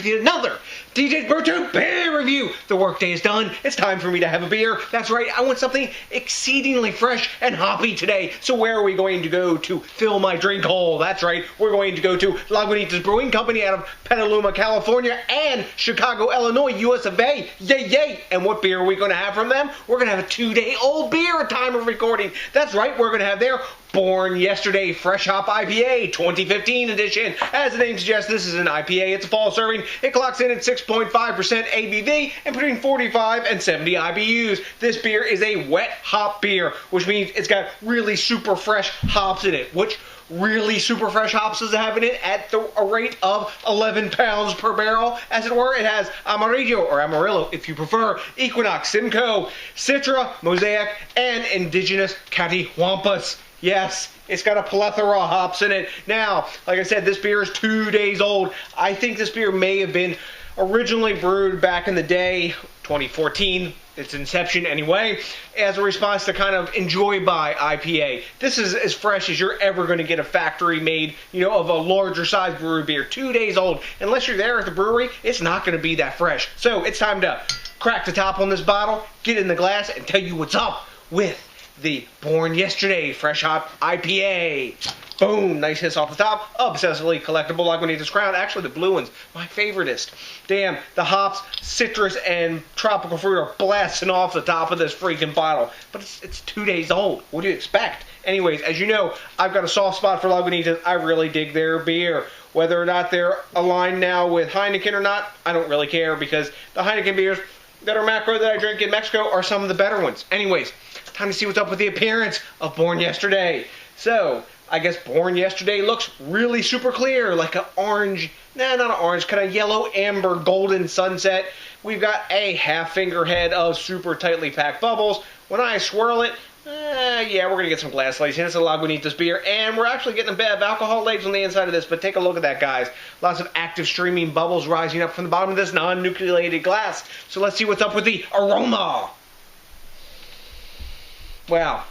with yet another DJs BrewTube beer review. The workday is done. It's time for me to have a beer. That's right, I want something exceedingly fresh and hoppy today. So where are we going to go to fill my drink hole? That's right, we're going to go to Lagunitas Brewing Company out of Petaluma, California, and Chicago, Illinois, US of A. Yay, yay! And what beer are we going to have from them? We're going to have a 2-day-old beer at time of recording. That's right, we're going to have their Born Yesterday Fresh Hop IPA 2015 edition. As the name suggests, this is an IPA. It's a fall serving. It clocks in at 6.5 ABV and between 45 and 70 IBUs. This beer is a wet hop beer, which means it's got really super fresh hops in it. Which really super fresh hops does it have in it at a rate of 11 pounds per barrel? As it were, it has Amarillo, or Amarillo if you prefer, Equinox, Simcoe, Citra, Mosaic, and indigenous Catahuampas. Yes, it's got a plethora of hops in it. Now, like I said, this beer is 2 days old. I think this beer may have been originally brewed back in the day, 2014, its inception anyway, as a response to kind of Enjoy By IPA. This is as fresh as you're ever going to get a factory made, of a larger size brewery beer. 2 days old. Unless you're there at the brewery, it's not going to be that fresh. So it's time to crack the top on this bottle, get in the glass, and tell you what's up with the Born Yesterday Fresh Hop IPA. Boom, nice hiss off the top. Obsessively collectible Lagunitas crown. Actually, the blue one's my favoriteest. Damn, the hops, citrus, and tropical fruit are blasting off the top of this freaking bottle. But it's 2 days old. What do you expect? Anyways, as you know, I've got a soft spot for Lagunitas. I really dig their beer. Whether or not they're aligned now with Heineken or not, I don't really care, because the Heineken beers that are macro that I drink in Mexico are some of the better ones. Anyways, time to see what's up with the appearance of Born Yesterday. So, I guess Born Yesterday looks really super clear, like an orange, not an orange, kind of yellow, amber, golden sunset. We've got a half finger head of super tightly packed bubbles. When I swirl it, yeah, we're going to get some glass legs. It's a Lagunitas beer, and we're actually getting a bit of alcohol legs on the inside of this, but take a look at that, guys. Lots of active streaming bubbles rising up from the bottom of this non-nucleated glass. So let's see what's up with the aroma. Wow,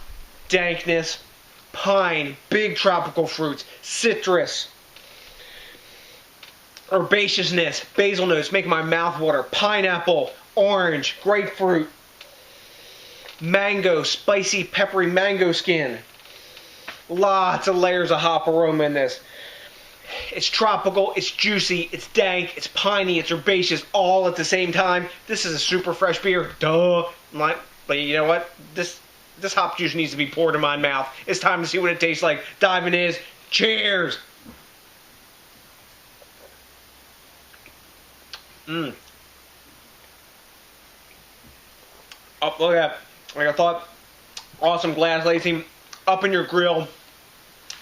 dankness, pine, big tropical fruits, citrus, herbaceousness, basil notes, making my mouth water, pineapple, orange, grapefruit, mango, spicy, peppery mango skin. Lots of layers of hop aroma in this. It's tropical, it's juicy, it's dank, it's piney, it's herbaceous, all at the same time. This is a super fresh beer. Duh. But you know what? This hop juice needs to be poured in my mouth. It's time to see what it tastes like. Diving in. Cheers! Oh, look at that. Like I thought, awesome glass lacing up in your grill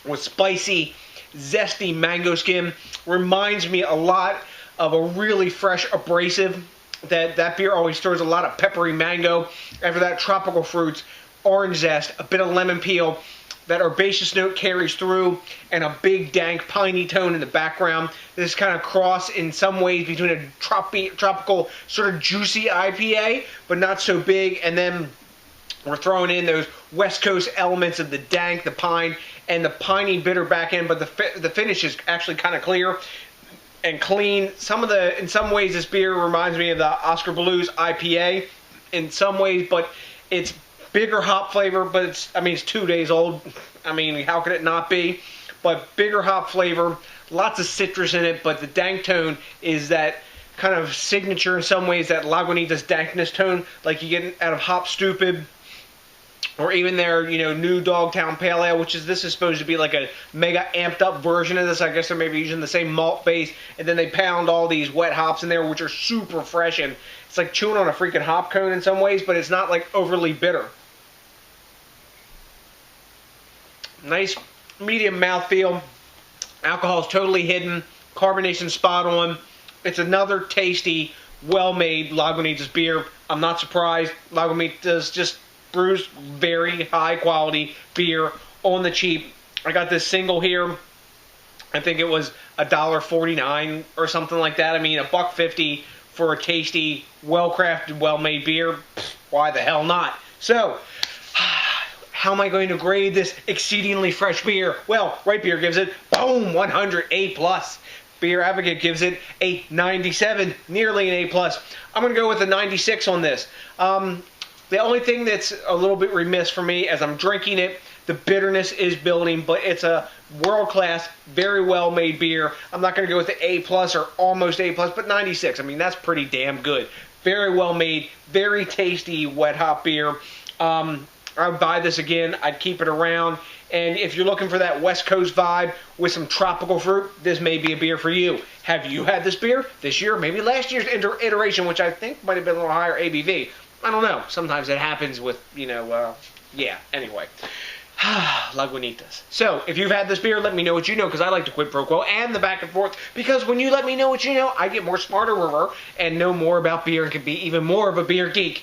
with spicy, zesty mango skin. Reminds me a lot of a really fresh abrasive. That beer always stirs a lot of peppery mango. After that, tropical fruits, orange zest, a bit of lemon peel. That herbaceous note carries through, and a big dank piney tone in the background. This kind of cross in some ways between a tropical sort of juicy IPA, but not so big. And then we're throwing in those West Coast elements of the dank, the pine, and the piney bitter back end. But the finish is actually kind of clear and clean. In some ways, this beer reminds me of the Oscar Blues IPA in some ways, but it's bigger hop flavor, but it's 2 days old. How could it not be? But bigger hop flavor, lots of citrus in it, but the dank tone is that kind of signature in some ways, that Lagunitas dankness tone, like you get out of Hop Stupid, or even their, new Dogtown Pale Ale, this is supposed to be like a mega amped up version of this. I guess they're maybe using the same malt base, and then they pound all these wet hops in there, which are super fresh, and it's like chewing on a freaking hop cone in some ways, but it's not like overly bitter. Nice medium mouthfeel. Alcohol is totally hidden. Carbonation spot on. It's another tasty, well-made Lagunitas beer. I'm not surprised. Lagunitas just brews very high-quality beer on the cheap. I got this single here. I think it was $1.49 or something like that. $1.50 for a tasty, well-crafted, well-made beer. Why the hell not? So, how am I going to grade this exceedingly fresh beer? Well, Right Beer gives it, boom, 100 A+. Beer Advocate gives it a 97, nearly an A+. I'm going to go with a 96 on this. The only thing that's a little bit remiss for me as I'm drinking it, the bitterness is building, but it's a world-class, very well-made beer. I'm not going to go with the A+ or almost A+, but 96. I mean, that's pretty damn good. Very well-made, very tasty wet hop beer. I would buy this again. I'd keep it around. And if you're looking for that West Coast vibe with some tropical fruit, this may be a beer for you. Have you had this beer this year? Maybe last year's iteration, which I think might have been a little higher ABV. I don't know. Sometimes it happens with, yeah, anyway. Lagunitas. So, if you've had this beer, let me know what you know, because I like the quid pro quo and the back and forth, because when you let me know what you know, I get more smarter and know more about beer and can be even more of a beer geek.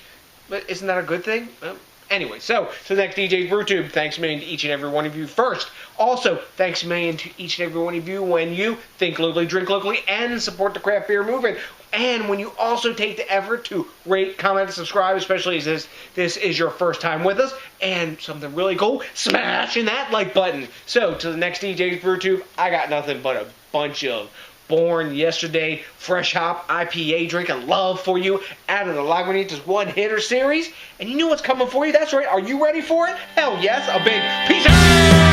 But isn't that a good thing? Well, anyway, so to the next DJs BrewTube, thanks a million to each and every one of you first. Also, thanks a million to each and every one of you when you think locally, drink locally, and support the craft beer movement. And when you also take the effort to rate, comment, and subscribe, especially as this is your first time with us, and something really cool, smashing that like button. So, to the next DJs BrewTube, I got nothing but a bunch of born yesterday fresh hop IPA drinking love for you out of the Lagunitas One Hitter series. And you know what's coming for you? That's right. Are you ready for it? Hell yes. A big peace out.